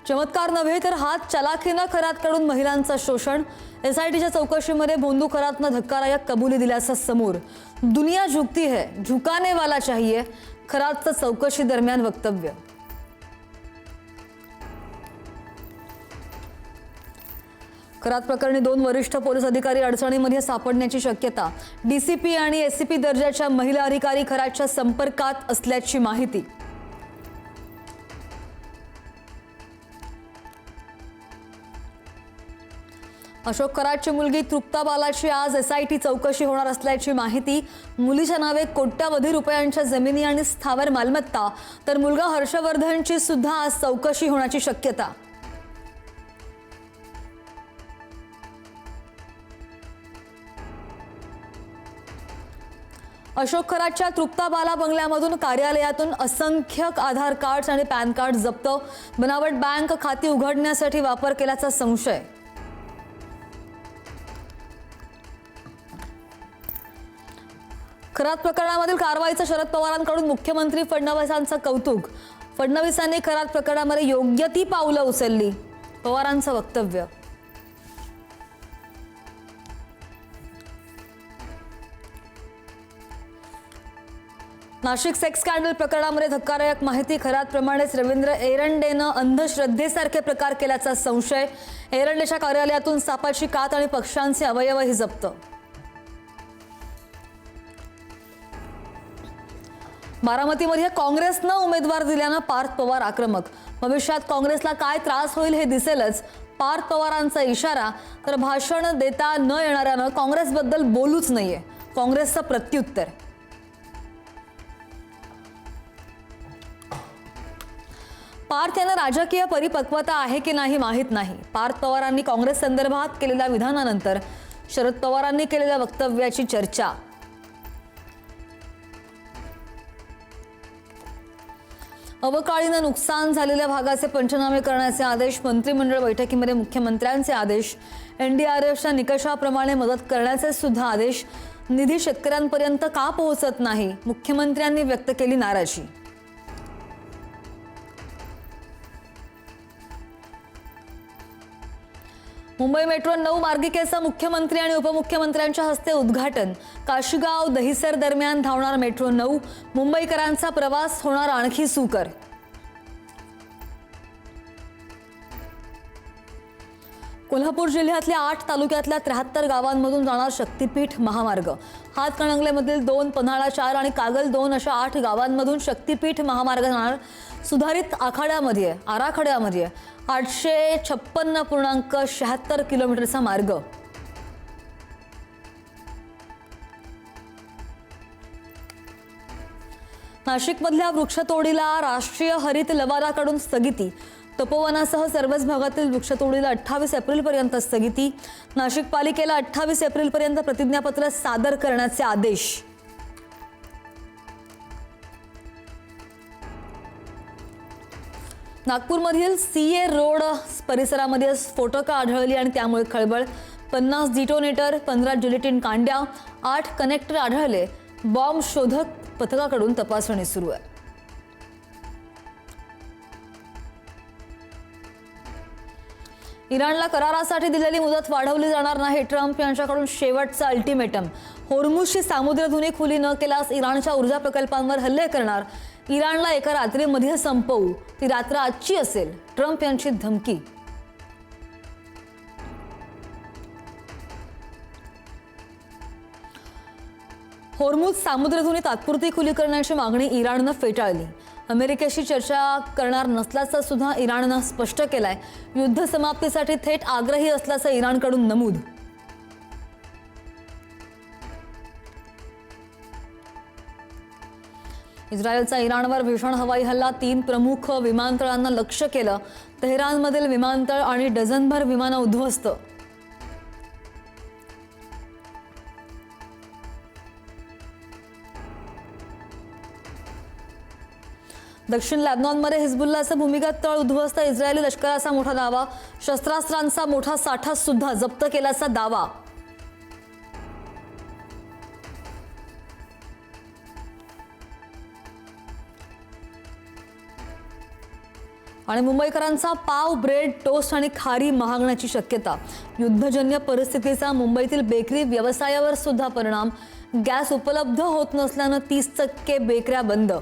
चमत्कार नव्हे तर हात चलाखीनं खरातकडून महिलांचं शोषण। एसआयटीच्या चौकशीमध्ये भोंदू खरातनं धक्कादायक कबुली दिल्याचं समोर। दुनिया झुकती है, झुकाने वाला चाहिए, खरातचं चौकशी दरम्यान वक्तव्य। खरात प्रकरणी 2 वरिष्ठ पोलीस अधिकारी अडचणीमध्ये सापडण्याची शक्यता। डीसीपी आणि एसीपी दर्जाच्या महिला अधिकारी खरातच्या संपर्कात असल्याची माहिती। अशोक खरातची मुलगी तृप्ता बालाची आज एसआयटी चौकशी होणार असल्याची माहिती। मुलीच्या नावे कोट्यावधी रुपयांच्या जमिनी आणि स्थावर मालमत्ता, तर मुलगा हर्षवर्धनची सुद्धा आज चौकशी होण्याची शक्यता। अशोक खरातच्या तृप्ता बाला बंगल्यामधून कार्यालयातून असंख्य आधार कार्ड्स आणि पॅन कार्ड जप्त। बनावट बँक खाती उघडण्यासाठी वापर केल्याचा संशय। खरात प्रकरणामधील कारवाईचं शरद पवारांकडून मुख्यमंत्री फडणवीसांचं कौतुक। फडणवीसांनी खरात प्रकरणामध्ये योग्य ती पावलं उचलली, पवारांचं वक्तव्य। नाशिक सेक्स स्कॅन्डल प्रकरणामध्ये धक्कादायक माहिती। खरातप्रमाणेच रवींद्र एरंडेनं अंधश्रद्धेसारखे प्रकार केल्याचा संशय। एरंडेच्या कार्यालयातून सापाची कात आणि पक्ष्यांचे अवयवही जप्त। बारामतीमध्ये काँग्रेसनं उमेदवार दिल्यानं पार्थ पवार आक्रमक। भविष्यात काँग्रेसला काय त्रास होईल हे दिसेलच, पार्थ पवारांचा इशारा। तर भाषण देता न येणाऱ्यानं काँग्रेसबद्दल बोलूच नाहीये, काँग्रेसचं प्रत्युत्तर। पार्थ यांना राजकीय परिपक्वता आहे की नाही माहीत नाही। पार्थ पवारांनी काँग्रेस संदर्भात केलेल्या विधानानंतर शरद पवारांनी केलेल्या वक्तव्याची चर्चा। अवकाळीनं नुकसान झालेल्या भागाचे पंचनामे करण्याचे आदेश। मंत्रिमंडळ बैठकीमध्ये मुख्यमंत्र्यांचे आदेश। एनडीआरएफच्या निकषाप्रमाणे मदत करण्याचे सुद्धा आदेश। निधी शेतकऱ्यांपर्यंत का पोहोचत नाही, मुख्यमंत्र्यांनी व्यक्त केली नाराजी। मुंबई मेट्रो 9 मार्गिकेचं मुख्यमंत्री आणि उपमुख्यमंत्र्यांच्या हस्ते उद्घाटन। काशीगाव दहिसर दरम्यान धावणार मेट्रो 9, मुंबईकरांचा प्रवास होणार आणखी सुकर। कोल्हापूर जिल्ह्यातल्या 8 तालुक्यातल्या 73 गावांमधून जाणार शक्तीपीठ महामार्ग। हातकणंगलेमधील 2, पन्हाळा 4 आणि कागल 2 अशा 8 गावांमधून शक्तीपीठ महामार्ग जाणार। सुधारित आराखड्यामध्ये 856.76 किलोमीटरचा मार्ग। नाशिकमधल्या वृक्षतोडीला राष्ट्रीय हरित लवादाकडून स्थगिती। तपोवनासह सर्वच भागातील वृक्षतोडीला 28 एप्रिलपर्यंत स्थगिती। नाशिक पालिकेला 28 एप्रिलपर्यंत प्रतिज्ञापत्र सादर करण्याचे आदेश। नागपूरमधील सीए रोड परिसरामध्ये स्फोटकं आढळली आणि त्यामुळे खळबळ। 50 डिटोनेटर, 15 जिलेटिन कांड्या, 8 कनेक्टर आढळले। बॉम्ब शोधक पथकाकडून तपासणी सुरू आहे। इराणला करारासाठी दिलेली मुदत वाढवली जाणार नाही, ट्रम्प यांच्याकडून शेवटचा अल्टिमेटम। होर्मुझची सामुद्रधुनी खुली न केल्यास इराणच्या ऊर्जा प्रकल्पांवर हल्ले करणार। इराणला एका रात्रीमध्ये संपवू, ती रात्र आजची असेल, ट्रम्प यांची धमकी। होर्मुझ सामुद्रधुनी तात्पुरती खुली करण्याची मागणी इराणनं फेटाळली। अमेरिकेशी चर्चा करणार नसल्याचं सुद्धा इराणनं स्पष्ट केलंय। युद्ध समाप्तीसाठी थेट आग्रही असल्याचं इराणकडून नमूद। इस्रायलचा इराणवर भीषण हवाई हल्ला। 3 प्रमुख विमानतळांना लक्ष्य केलं। तेहरानमधील विमानतळ आणि डझनभर विमानं उद्ध्वस्त। दक्षिण लेबनॉनमध्ये हिजबुल्लाचं भूमिगत तळ उद्ध्वस्त। इस्रायली लष्कराचा मोठा दावा। शस्त्रास्त्रांचा मोठा साठा सुद्धा जप्त केल्याचा दावा। आणि मुंबईकरांचा पाव, ब्रेड, टोस्ट आणि खारी महागण्याची शक्यता. युद्धजन्य परिस्थितीचा मुंबईतील बेकरी व्यवसायावर सुद्धा परिणाम. गॅस उपलब्ध होत नसल्यानं 30% बेकऱ्या बंद.